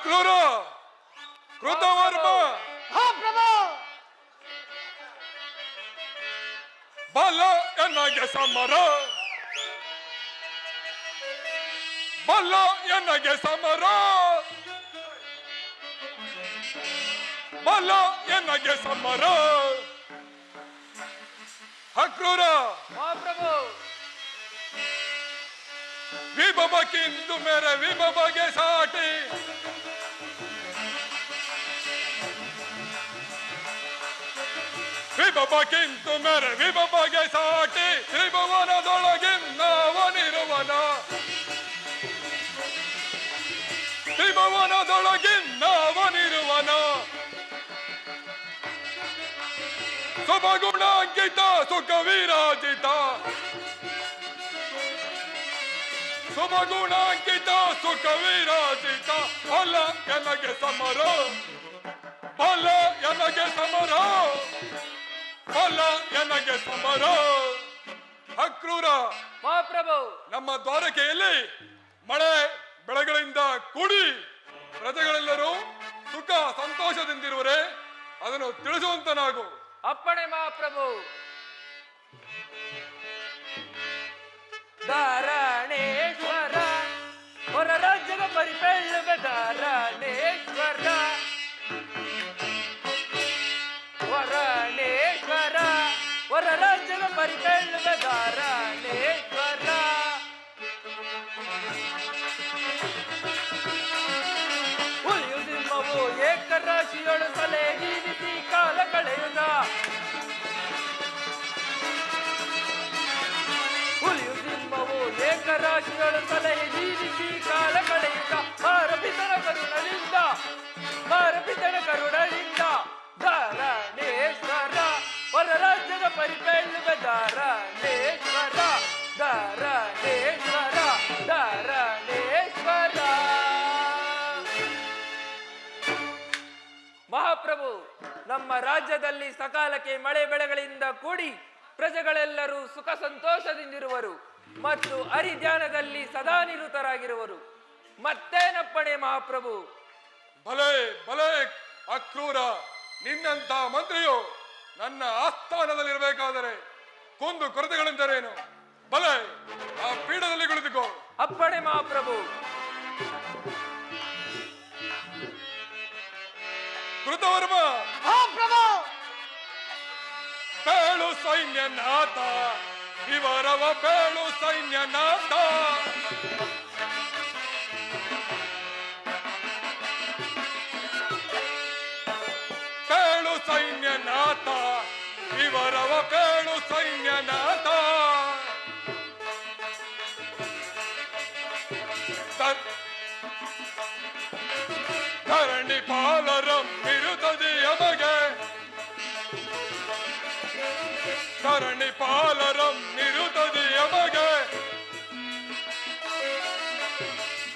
ಅಕ್ರೂರ ಕೃತವರ್ಮ ಹಾ ಪ್ರಭು. ಬಲ ಎನ್ನಗೆ ಸಮರ, ಬಲ ಎನ್ನಗೆ ಸಮರ, ಬಲ ಎನ್ನಗೆ ಸಮರ. ಅಕ್ರೂರ ಹಾ ಪ್ರಭು. ವಿಭವಕ್ಕಿಂದು ಮೇರೆ ವಿಭವಗೆ ಸಾಟಿ, ವಿಭವಕ್ಕಿಂತು ಮೇರೆ ವಿಭವಗೆ ಸಾಟಿ, ತ್ರಿಭುವನದೊಳಗಿನ್ನವನಿರುವನ, ತ್ರಿಭುವನದೊಳಗಿನ್ನವನಿರುವನ. ಶುಭಗುಣಾಂಕಿತ ಸುಖ ವಿರಾಜಿತ, ಶುಭಗುಣಾಂಕಿತ ಸುಖ ವಿರಾಜಿತ. ಬಲ ಎನಗೆ ಸಮರ, ಬಲ ಎನಗೆ ಸಮರ, ಬಲ ಎನಗೆ ಸಮರ. ಅಕ್ರೂರ ಮಹಾಪ್ರಭು, ನಮ್ಮ ದ್ವಾರಕೆಯಲ್ಲಿ ಮಳೆ ಬೆಳೆಗಳಿಂದ ಕೂಡಿ ಪ್ರಜೆಗಳೆಲ್ಲರೂ ಸುಖ ಸಂತೋಷದಿಂದಿರುವರೆ, ಅದನ್ನು ತಿಳಿಸುವಂತನಾಗು. ಅಪ್ಪಣೆ ಮಹಾಪ್ರಭು. ಧಾರಣೇಶ್ವರ ಹೊರ ರಾಜ್ಯದ ಪರಿಪೆಳ್ಳುವ ಧಾರಣೇಶ್ವರ, ವರಣೇಶ್ವರ ಹೊರ ರಾಜ್ಯದ ಪರಿಪೆಳ್ಳುವ ಧಾರಣೇಶ್ವರ. ಹುಲಿಯು ಸಿಂಹವು ಏಕರಾಶಿಯೊಳು ಸಲಹೆ ಜೀವಿಸಿ ಕಾಲ ಕಳೆಯುತ್ತ, ಹುಲಿಯು ಸಿಂಹವು ಏಕರಾಶಿಯೊಳು ಸಲಹೆ ಜೀವಿಸಿ ಕಾಲ ಕಳೆಯುತ್ತ, ಭಾರಪಿತನ ಕರುಣದಿಂದ, ಭಾರಪಿತನ ಕರುಣದಿಂದ ಧಾರಣೇಶ್ವರ ಹೊರ ರಾಜ್ಯದ ಪರಿಪೆಳ್ಳುವ ಧಾರಣೇಶ್ವರ, ಧಾರಣೇಶ್ವರ, ಧಾರಣೇಶ್ವರ. ಮಹಾಪ್ರಭು, ನಮ್ಮ ರಾಜ್ಯದಲ್ಲಿ ಸಕಾಲಕ್ಕೆ ಮಳೆ ಬೆಳೆಗಳಿಂದ ಕೂಡಿ ಪ್ರಜೆಗಳೆಲ್ಲರೂ ಸುಖ ಸಂತೋಷದಿಂದಿರುವರು ಮತ್ತು ಹರಿಧ್ಯಾನದಲ್ಲಿ ಸದಾ ನಿರತರಾಗಿರುವರು. ಮತ್ತೇನಪ್ಪಣೆ ಮಹಾಪ್ರಭು? ಭಲೆ ಭಲೆ ಅಕ್ರೂರ, ನಿನ್ನಂತ ಮಂತ್ರಿಯು ನನ್ನ ಆಸ್ಥಾನದಲ್ಲಿರಬೇಕಾದರೆ ಕುಂದು ಕೊರತೆಗಳೆಂದರೇನು? ಭಲೆ ಆ ಪೀಠದಲ್ಲಿ ಕುಳಿತುಕೋ. ಅಪ್ಪಣೆ ಮಹಾಪ್ರಭು. ಕೃತವರ್ಮ ಬೇಳು ಸೈನ್ಯನಾಥ, ವಿವರವ ಬೇಳು ಸೈನ್ಯನಾಥ. ಬೇಳು ಸೈನ್ಯನಾಥ, ವಿವರವ ಬೇಳು ಸೈನ್ಯನಾಥ. ಧರಣಿ ಪಾಲರಂ ವಿರುದ್ಧದಿ ಯಮಗೆ, ಧರಣಿ ಪಾಲರಂ ವಿರುದ್ಧದಿ ಯಮಗೆ.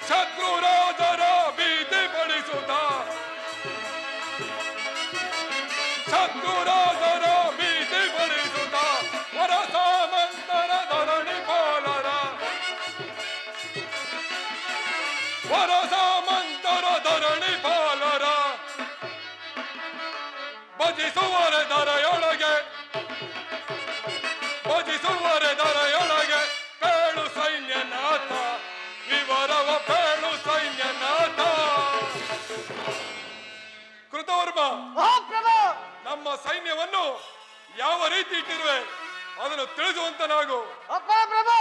ಶತ್ರುರಾಜರ ಭೀತಿ ಪಡಿಸುತ್ತ, ಶತ್ರುರಾಜರ ಭೀತಿ ಪಡಿಸುತ್ತ, ವರ ಸಾಮಂತರ ಧರಣಿ ಪಾಲರ, ವರ ಸಾಮಂತರ ಧರಣಿ ಪಾಲರ. ಭಜಿಸುವರೆ ದರೆಯೊಳಗೆ, ಭಜಿಸುವರೆ ದರೆಯೊಳಗೆ ಬೇಳು ಸೈನ್ಯನಾಥ, ವಿವರವ ಬೇಳು ಸೈನ್ಯನಾಥ. ಕೃತವರ್ಮ, ನಮ್ಮ ಸೈನ್ಯವನ್ನು ಯಾವ ರೀತಿ ಇಟ್ಟಿರುವೆ ಅದನ್ನು ತಿಳಿಸುವಂತನಾಗು. ಪ್ರಭು,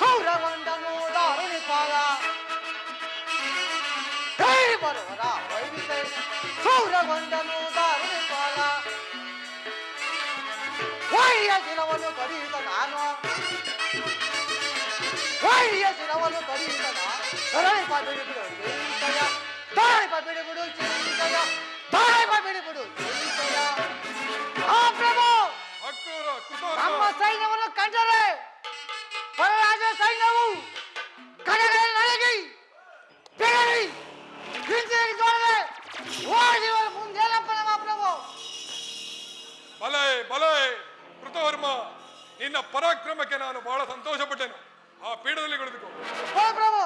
ಸೌರಗೊಂಡನು ದಾರುಣಿ ಪಾಲ, ಬರುವರ ವೈರಿಸೈ ಸೌರಗೊಂಡನು ದಾರುಣಿ ಪಾಲ. ವೈರ್ಯ ದಿನವನ್ನು ಕಡಿಯುತ್ತ ನಾನು ಧರಣಿ ಪಾಪಿಡಿ ಬಿಡು ಜಯ ಧರಣಿ ಪಾಪಿಡಿ ಬಿಡು ಜಯ ಧರಣಿ ಪಾಪಿಡಿ ಬಿಡು ಜಯ ಆ ಪ್ರಭು ಅಕ್ರೂರ ಕೃತವರ್ಮ ನಮ್ಮ ಸೈನ್ಯವನ್ನು ಕಂಡರೆ ಪರರಾಜ ಸೈನ್ಯವು ಕಡೆಗಳಲ್ಲಿ ನಡಗಿ ಬೆಳಗಿ ಹಿಂತಿರುಗಿ ನೋಡದೆ ಓಡಿ ಮುಂದೇನಪ್ಪ ನಮ್ಮ ಪ್ರಭು ಬಲೆ ಬಲೆ ಕೃತವರ್ಮ ನಿನ್ನ ಪರಾಕ್ರಮಕ್ಕೆ ನಾನು ಬಹಳ ಸಂತೋಷ ಪಟ್ಟೆನು. ಆ ಪೀಠದಲ್ಲಿ ಕುಳಿತುಕೋ. ಓ ಪ್ರಭು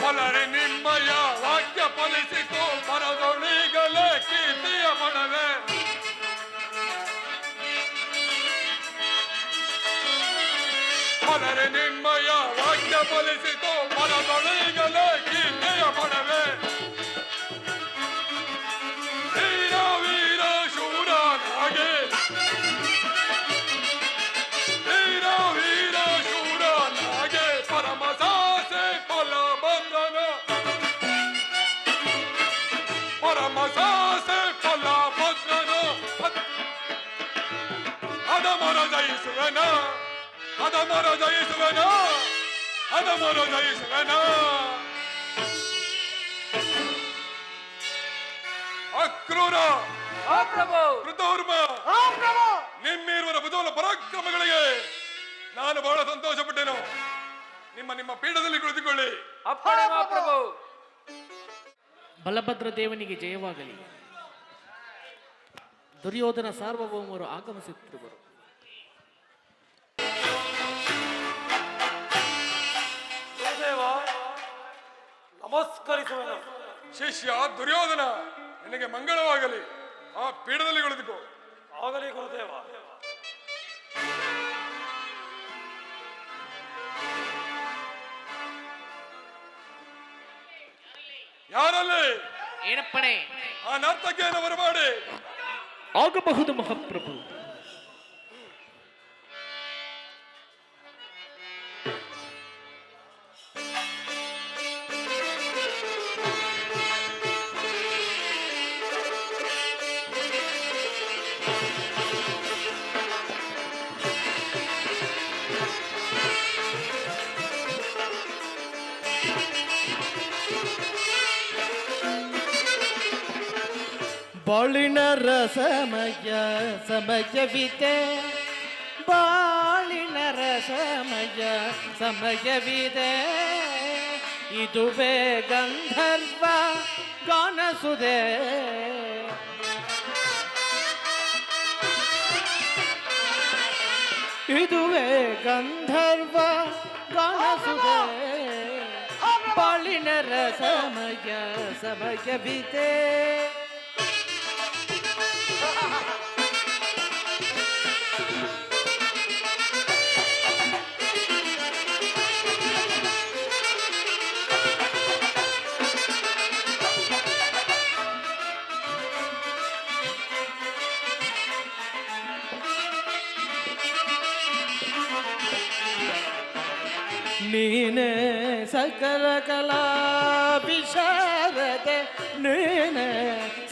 ಬಲರೆ ನಿಮ್ಮಯ ವಾಕ್ಯ ಫಲಿಸಿತು ಬರದೊಳಿಗಲೇ ಕೀರ್ತಿಯ ಪಡವೆ. ಬಲರೆ ನಿಮ್ಮಯ ವಾಕ್ಯ ಫಲಿಸಿತು ಬರದೊಳಿಗಲೇ ಕೀರ್ತಿಯ ಪಡವೆ. ವೀರ ವೀರ ಶೂರನಾಗೆ ವೀರ ವೀರ ಶೂರನಾಗೆ ಪರಮ ಸಾಸೆ ಫಲಭದ್ರನ ಪರಮ ಸಾಸೆ ಫಲಭದ್ರನ ಅದಮರ ಜಯಿಸುವನ ಅದಮರ ಜಯಿಸುವನ ಅದಮರ ಜಯಿಸುವನ. ಅಕ್ರೂರ ಓ ಪ್ರಭು ಕೃತವರ್ಮ ಓ ಪ್ರಭು ನಿಮ್ಮಿರುವರ ಬುಧವನ ಪರಾಕ್ರಮಗಳಿಗೆ ನಾನು ಬಹಳ ಸಂತೋಷ ಪಟ್ಟೆನು. ನಿಮ್ಮ ನಿಮ್ಮ ಪೀಠದಲ್ಲಿ ಕುಳಿತುಕೊಳ್ಳಿ. ಅಪ್ಪಣೆ ಮಾ ಪ್ರಭು ಬಲಭದ್ರ ದೇವನಿಗೆ ಜಯವಾಗಲಿ. ದುರ್ಯೋಧನ ಸಾರ್ವಭೌಮರು ಆಗಮಿಸುತ್ತಿರುವರು. ನಮಸ್ಕರಿಸುವೆನು. ಶಿಷ್ಯ ದುರ್ಯೋಧನ ನಿನಗೆ ಮಂಗಳವಾಗಲಿ. ಆ ಪೀಠದಲ್ಲಿ ಕುಳಿತುಕೋ. ಆಗಲಿ ಗುರುದೇವ. ಯಾರಲ್ಲಿ ಏನಪ್ಪಣೆ? ಆ ನರ್ತಕಿಯನ್ನು ಬರಮಾಡಿ. ಆಗಬಹುದು ಮಹಾಪ್ರಭು. ಬಾಳಿನ ರಸಮಯ ಸಮಯವಿದೆ, ಬಾಳಿನ ರಸಮಯ ಸಮಯವಿದೆ, ಇದುವೇ ಗಂಧರ್ವ ಗಾನಸುದೆ, ಇದುವೇ ಗಂಧರ್ವ ಗಾನಸುದೆ, ಬಾಳಿನ ರಸಮಯ ಸಮಯವಿದೆ. ನೀನೆ ಸಕಲ ಕಲಾ ವಿಶಾರದೆ, ನೀನೆ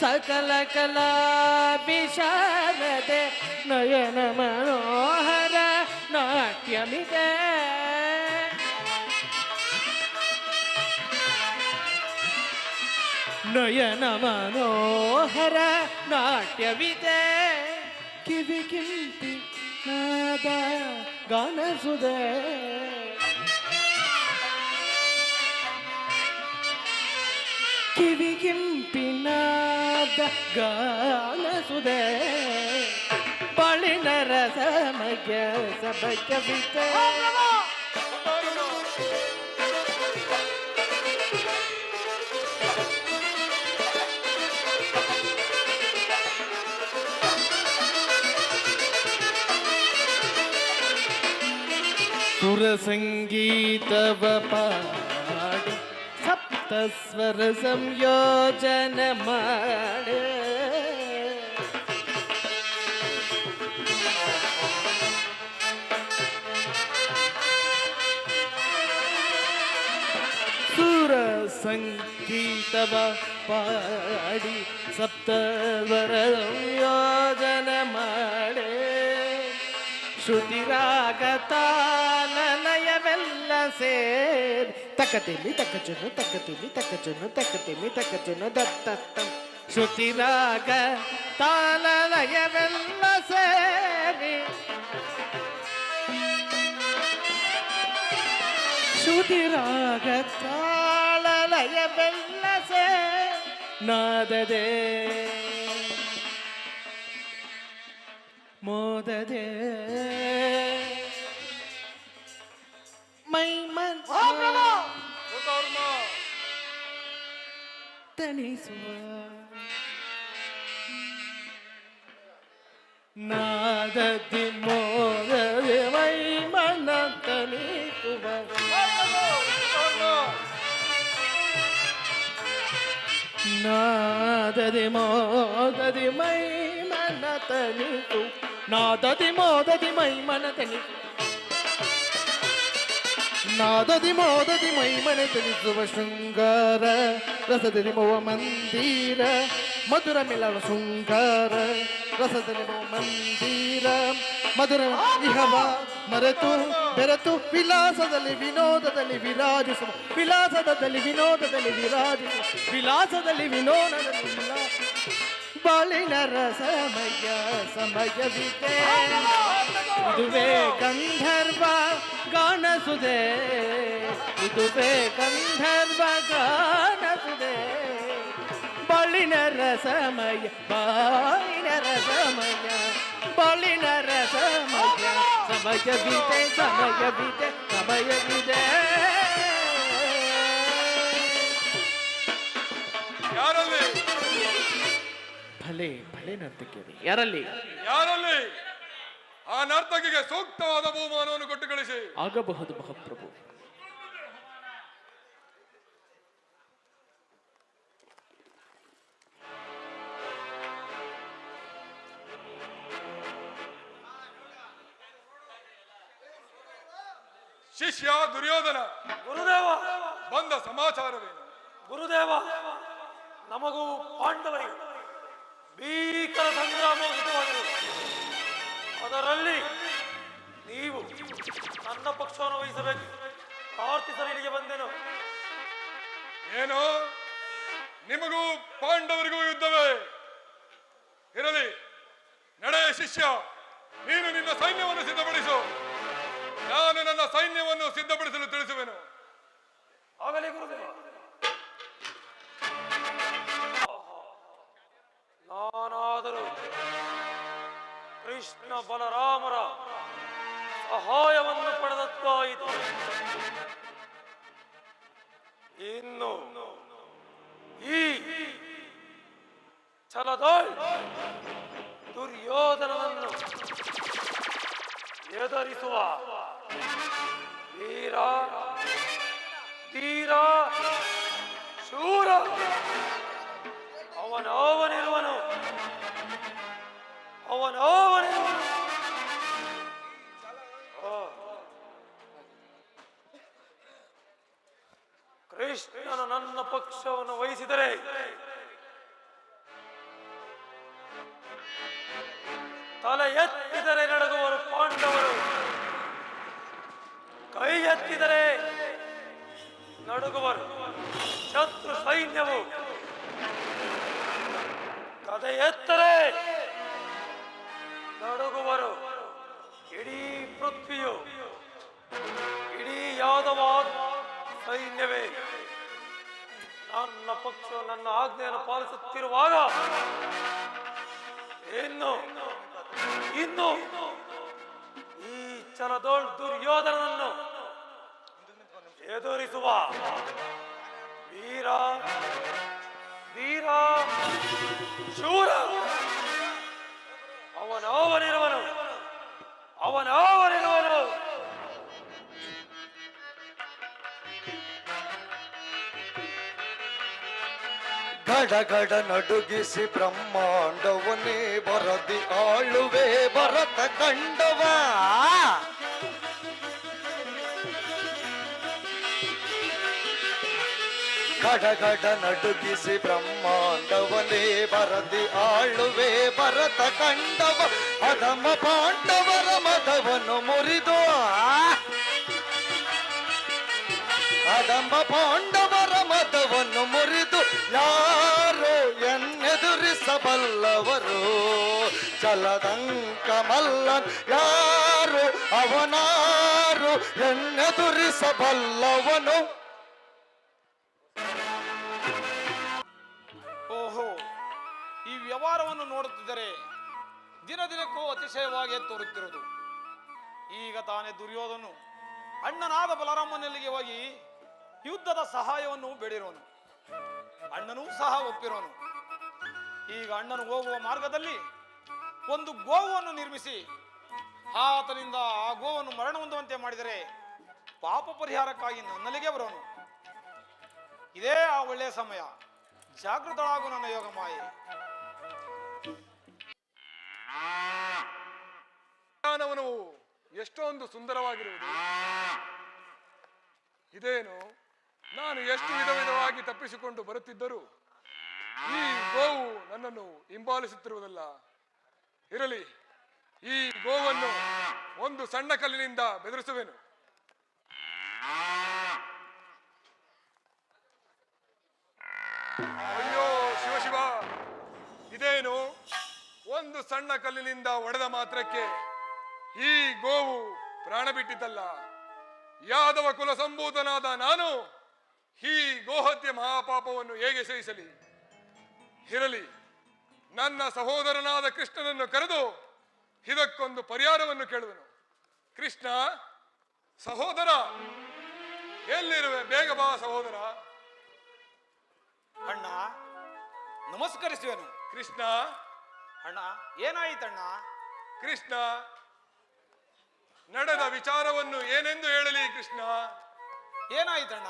ಸಕಲ ಕಲಾ ವಿಶಾರದೆ, ನಯನ ಮನೋಹರ ನಾಟ್ಯಮಿದೆ, ನಯನ ಮನೋಹರ ನಾಟ್ಯವಿದೆ, ಕಿವಿ ಕಿಂತಿ ನಾದ ಗಾನಸುದೆ, ಕಿವಿ ಕಿಂಪಿನಾದ ಗಾನಸುದೆ, ಬಾಳಿನ ರಸಮಯ ಸಬಕವಿದೆ. ಸುರ ಸಂಗೀತವ ಪಾಡಿ ಸಪ್ತಸ್ವರ ಸಂಯೋಜನ ಮಾಡೆ, ಸುರ ಸಂಗೀತವ ಪಾಡಿ ಸಪ್ತವರ ಸಂಯೋಜನ ಮಾಡೆ ಶ್ರುತಿರಾಗ ತಾನಲಯವೆಲ್ಲ ಸೇರಿ ತಕ್ಕತಿಮಿ ತಕ್ಕಚುನು ತಕ್ಕತಿಮಿ ತಕ್ಕಚುನು ತಕ್ಕತಿಮಿ ತಕ್ಕಚುನು ದತ್ತತ್ತಂ ಶ್ರುತಿರಾಗ ತಾನಲಯವೆಲ್ಲ ಸೇರಿ ಶ್ರುತಿರಾಗ ತಾಳಲಯವೆಲ್ಲ ಸೇರಿ ನಾದದೆ ಮೋದದೆ ಮೈಮನ್ ಕೃತವರ್ಮ ತಣಿಸುವ ನಾದದಿ ಮೋದದೆ ಮೈಮನ ತಣಿಸುವ ನಾದದಿ ಮೋದದಿ ಮೈಮನ ತಣಿಸು ನಾದದಿ ಮೋದದಿ ಮೈಮನ ತಣಿಸು ನಾದದಿ ಮೋದದಿ ಮೈಮನೆ ತಣಿಸುವ ಶೃಂಗಾರ ರಸದಲ್ಲಿ ಮೋವ ಮಂದಿರ ಮಧುರ ಮಿಲವ ಶೃಂಗಾರ ರಸದಲ್ಲಿ ಮೋವ ಮಂದಿರ ಮಧುರ ಇಹವ ಮರೆತು ಬೆರೆತು ವಿಲಾಸದಲ್ಲಿ ವಿನೋದದಲ್ಲಿ ವಿರಾಜಿಸುವ ವಿಲಾಸದಲ್ಲಿ ವಿನೋದದಲ್ಲಿ ವಿರಾಜಿಸುವ ವಿಲಾಸದಲ್ಲಿ ವಿನೋದದಲ್ಲಿ ಬಾಳಿನ ರಸಮಯ ಸಮಯವಿದೆ ಇದುವೇ ಗಂಧರ್ವ ಗಾನಸುದೆ ಇದುವೇ ಗಂಧರ್ವ ಗಾನಸುದೆ ಬಾಳಿನ ರಸಮಯ ಬಾಳಿನ ರಸಮಯ ಬಾಳಿನ ರಸಮಯ ಸಮಯವಿದೆ ಸಮಯವಿದೆ ಸಮಯವಿದೆ ಯಾರಲ್ಲಿ ಭಲೆ ಭಲೆ ನರ್ತಕಿಯರು ಯಾರಲ್ಲಿ ಯಾರಲ್ಲಿ ಆ ನರ್ತಕಿಗೆ ಸೂಕ್ತವಾದ ಬಹುಮಾನವನ್ನು ಕೊಟ್ಟು ಕಳಿಸಿ. ಆಗಬಹುದು ಮಹಾಪ್ರಭು. ಶಿಷ್ಯ ದುರ್ಯೋಧನ ಗುರುದೇವ ಬಂದ ಸಮಾಚಾರವೇನು? ಗುರುದೇವ, ನಮಗೂ ಪಾಂಡವರಿಗೂ ಭೀಕರ ಸಂಗ್ರಾಮ ಉಂಟುವಾಗಿರುವುದು. ಅದರಲ್ಲಿ ನೀವು ನನ್ನ ಪಕ್ಷವನ್ನು ವಹಿಸಬೇಕು ಪ್ರಾರ್ಥಿಸಲು ಇಲ್ಲಿಗೆ ಬಂದೆನು. ಏನು, ನಿಮಗೂ ಪಾಂಡವರಿಗೂ ಯುದ್ಧವೇ? ಇರಲಿ, ನಡೆ ಶಿಷ್ಯ, ನೀನು ನಿನ್ನ ಸೈನ್ಯವನ್ನು ಸಿದ್ಧಪಡಿಸು, ನಾನು ನನ್ನ ಸೈನ್ಯವನ್ನು ಸಿದ್ಧಪಡಿಸಲು ತಿಳಿಸುವೆನು. ಆಗಲಿ ಗುರುದೇವ. ನಾನಾದರೂ ಕೃಷ್ಣ ಬಲರಾಮರ ಸಹಾಯವನ್ನು ಪಡೆದದ್ದಾಯಿತು. ಇನ್ನು ಈ ಛಲದಾಳ್ ದುರ್ಯೋಧನನನ್ನು ಎದುರಿಸುವ ವೀರ ಧೀರ ಶೂರ ಅವನವನಿರುವನು. ಕೃಷ್ಣನು ನನ್ನ ಪಕ್ಷವನ್ನು ವಹಿಸಿದರೆ ತಲೆ ಎತ್ತಿದರೆ ನಡುಗುವರು ಪಾಂಡವರು, ಕೈ ಎತ್ತಿದರೆ ನಡುಗುವರು ಶತ್ರು ಸೈನ್ಯವು. ಕದೆ ಎತ್ತರೆ ನಡುಗುವರು ಇಡೀ ಪೃಥ್ವಿಯು, ಇಡೀ ಯಾದವ ಸೈನ್ಯವೇ. ನನ್ನ ಪಕ್ಷ ನನ್ನ ಆಜ್ಞೆಯನ್ನು ಪಾಲಿಸುತ್ತಿರುವಾಗ ಇನ್ನು ಈ ಛಲದೋಳ್ ದುರ್ಯೋಧನನನ್ನು ಎದುರಿಸುವ ವೀರ ಧೀರ ಶೂರ ಅವನವನಿರುವನು. ಗಡಗಡ ನಡುಗಿಸಿ ಬ್ರಹ್ಮಾಂಡವನ್ನೇ ಬರದಿ ಆಳುವೆ ಭರತ ಕಂಡವ. ಗಡಗಡ ನಡುಗಿಸಿ ಬ್ರಹ್ಮ ಕಂಡವನೇ ಬರದಿ ಆಳುವೆ ಭರತ ಕಂಡವ ಅಧಮ ಪಾಂಡವರ ಮದವನ್ನು ಮುರಿದು ಅಧಮ ಪಾಂಡವರ ಮದವನ್ನು ಮುರಿದು ಯಾರು ಎನ್ನೆದುರಿಸಬಲ್ಲವರು ಚಲದಂಕ ಮಲ್ಲನ್ ಯಾರು ಅವನಾರು ಎನ್ನೆದುರಿಸಬಲ್ಲವನು. ಓಹೋ, ಈ ವ್ಯವಹಾರವನ್ನು ನೋಡುತ್ತಿದ್ದರೆ ದಿನ ದಿನಕ್ಕೂ ಅತಿಶಯವಾಗಿ ತೋರುತ್ತಿರುವುದು. ಈಗ ತಾನೇ ದುರ್ಯೋಧನು ಅಣ್ಣನಾದ ಬಲರಾಮನಲ್ಲಿಗೆ ಹೋಗಿ ಯುದ್ಧದ ಸಹಾಯವನ್ನು ಬೇಡಿರೋನು. ಅಣ್ಣನೂ ಸಹ ಒಪ್ಪಿರೋನು. ಈಗ ಅಣ್ಣನು ಹೋಗುವ ಮಾರ್ಗದಲ್ಲಿ ಒಂದು ಗೋವನ್ನು ನಿರ್ಮಿಸಿ ಆತನಿಂದ ಆ ಗೋವನ್ನು ಮರಣ ಹೊಂದುವಂತೆ ಮಾಡಿದರೆ ಪಾಪ ಪರಿಹಾರಕ್ಕಾಗಿ ನನ್ನಲ್ಲಿಗೆ ಬರೋನು. ಇದೇ ಆ ಒಳ್ಳೆಯ ಸಮಯ. ಜಾಗೃತಳಾಗು ನನ್ನ ಯೋಗ ಮಾಯೆ. ಉದ್ಯಾನವನವು ಎಷ್ಟೊಂದು ಸುಂದರವಾಗಿರುವುದು. ಇದೇನು, ನಾನು ಎಷ್ಟು ವಿಧ ವಿಧವಾಗಿ ತಪ್ಪಿಸಿಕೊಂಡು ಬರುತ್ತಿದ್ದರೂ ಈ ಗೋವು ನನ್ನನ್ನು ಹಿಂಬಾಲಿಸುತ್ತಿರುವುದಲ್ಲ. ಇರಲಿ, ಈ ಗೋವನ್ನು ಒಂದು ಸಣ್ಣ ಕಲ್ಲಿನಿಂದ ಬೆದರಿಸುವೆನು. ಅಯ್ಯೋ ಶಿವ, ಇದೇನು, ಒಂದು ಸಣ್ಣ ಕಲ್ಲಿನಿಂದ ಒಡೆದ ಮಾತ್ರಕ್ಕೆ ಈ ಗೋವು ಪ್ರಾಣ ಬಿಟ್ಟಿದ್ದಲ್ಲ. ಯಾದವ ಕುಲ ಸಂಭೂತನಾದ ನಾನು ಈ ಗೋಹತ್ಯೆ ಮಹಾಪಾಪವನ್ನು ಹೇಗೆ ಸಹಿಸಲಿ? ಇರಲಿ, ನನ್ನ ಸಹೋದರನಾದ ಕೃಷ್ಣನನ್ನು ಕರೆದು ಇದಕ್ಕೊಂದು ಪರಿಹಾರವನ್ನು ಕೇಳುವೆನು. ಕೃಷ್ಣ ಸಹೋದರ, ಎಲ್ಲಿರುವೆ? ಬೇಗ ಬಾ ಸಹೋದರ. ಅಣ್ಣ, ನಮಸ್ಕರಿಸುವೆನು. ಕೃಷ್ಣ, ಅಣ್ಣ, ಏನಾಯಿತಣ್ಣ? ಕೃಷ್ಣ, ನಡೆದ ವಿಚಾರವನ್ನು ಏನೆಂದು ಹೇಳಲಿ ಕೃಷ್ಣ? ಏನಾಯಿತಣ್ಣ?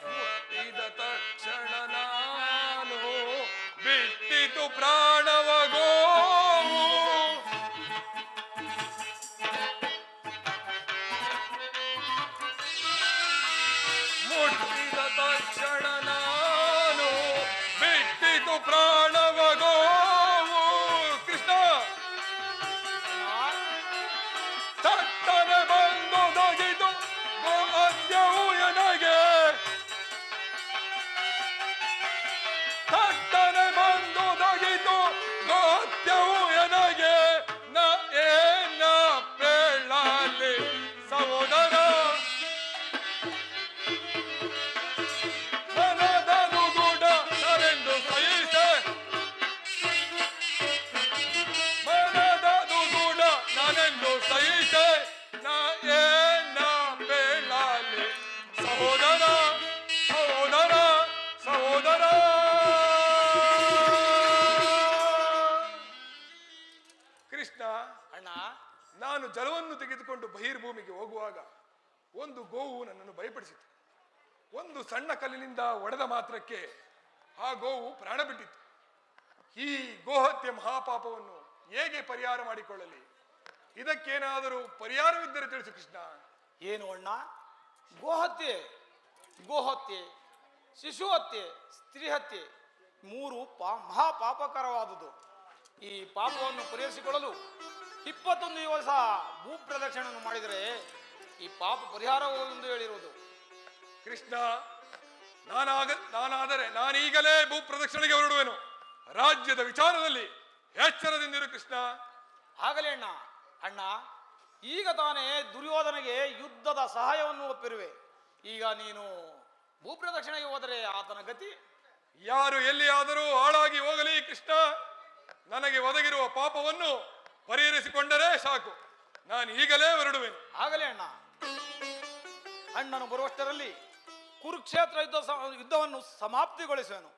ಮುಟ್ಟಿದ ತಕ್ಷಣ ನಾನು ಬಿಟ್ಟಿತು ಪ್ರಾಣವ ಗೋವು. ಮುಟ್ಟಿದ ತಕ್ಷಣ ನಾನು ಬಿಟ್ಟಿತು ಪ್ರಾಣವ ಗೋವು. ಕೃಷ್ಣ, ತಟ್ಟನೆ ಬಂದು ದೊಗಿದು ಗೋ ಹತ್ಯವು ಎನಗೆ. ತಟ್ಟನೆ ಬಂದು ದೊಗಿದು ಗೋ ಹತ್ಯವು ಎನಗೆ. ನ ಏನ ಪೇಳಲಿ ಸಹೋದರ. ಮನದದು ಗುಡ ನರೆಂದು ಸಹಿಸೆ. ಮನದದು ಗುಡ ನಾನೆಂದು ಸಹಿಸೆ. ನ ಏನ ಪೇಳಲಿ ಸಹೋದರ, ಸಹೋದರ, ಸಹೋದರ. ಕೃಷ್ಣ, ಅಣ್ಣ, ನಾನು ಜಲವನ್ನು ತೆಗೆದುಕೊಂಡು ಬಹಿರ್ಭೂಮಿಗೆ ಹೋಗುವಾಗ ಒಂದು ಗೋವು ನನ್ನನ್ನು ಭಯಪಡಿಸಿತು. ಒಂದು ಸಣ್ಣ ಕಲ್ಲಿನಿಂದ ಒಡೆದ ಮಾತ್ರಕ್ಕೆ ಆ ಗೋವು ಪ್ರಾಣ ಬಿಟ್ಟಿತು. ಈ ಗೋಹತ್ಯೆ ಮಹಾಪಾಪವನ್ನು ಹೇಗೆ ಪರಿಹಾರ ಮಾಡಿಕೊಳ್ಳಲಿ? ಇದಕ್ಕೇನಾದರೂ ಪರಿಹಾರವಿದ್ದರೆ ತಿಳಿಸು ಕೃಷ್ಣ. ಏನು ಅಣ್ಣ? ಗೋಹತ್ಯೆ, ಗೋಹತ್ಯೆ, ಶಿಶು ಹತ್ಯೆ, ಸ್ತ್ರೀ ಹತ್ಯೆ ಮೂರು ಮಹಾಪಾಪಕರವಾದುದು. ಈ ಪಾಪವನ್ನು ಪರಿಹರಿಸಿಕೊಳ್ಳಲು 21 ದಿವಸ ಭೂ ಪ್ರದಕ್ಷಿಣೆಯನ್ನು ಮಾಡಿದರೆ ಈ ಪಾಪ ಪರಿಹಾರವೆಂದು ಹೇಳಿರುವುದು. ಕೃಷ್ಣ, ನಾನಾದರೆ ನಾನೀಗಲೇ ಭೂ ಪ್ರದಕ್ಷಿಣೆಗೆ ಹೊರಡುವೆನು. ರಾಜ್ಯದ ವಿಚಾರದಲ್ಲಿ ಎಚ್ಚರದಿಂದಿರು ಕೃಷ್ಣ. ಆಗಲೇ ಅಣ್ಣ. ಅಣ್ಣ, ಈಗ ತಾನೇ ದುರ್ಯೋಧನಿಗೆ ಯುದ್ಧದ ಸಹಾಯವನ್ನು ಒಪ್ಪಿರುವೆ. ಈಗ ನೀನು ಭೂಪ್ರದಕ್ಷಿಣೆಗೆ ಹೋದರೆ ಆತನ ಗತಿ? ಯಾರು ಎಲ್ಲಿಯಾದರೂ ಹಾಳಾಗಿ ಹೋಗಲಿ ಕೃಷ್ಣ, ನನಗೆ ಒದಗಿರುವ ಪಾಪವನ್ನು ಪರಿಹರಿಸಿಕೊಂಡರೆ ಸಾಕು. ನಾನು ಈಗಲೇ ಹೊರಡುವೆನು. ಆಗಲೇ ಅಣ್ಣ. ಅಣ್ಣನು ಬರುವಷ್ಟರಲ್ಲಿ ಕುರುಕ್ಷೇತ್ರ ಯುದ್ಧವನ್ನು ಸಮಾಪ್ತಿಗೊಳಿಸುವೆನು.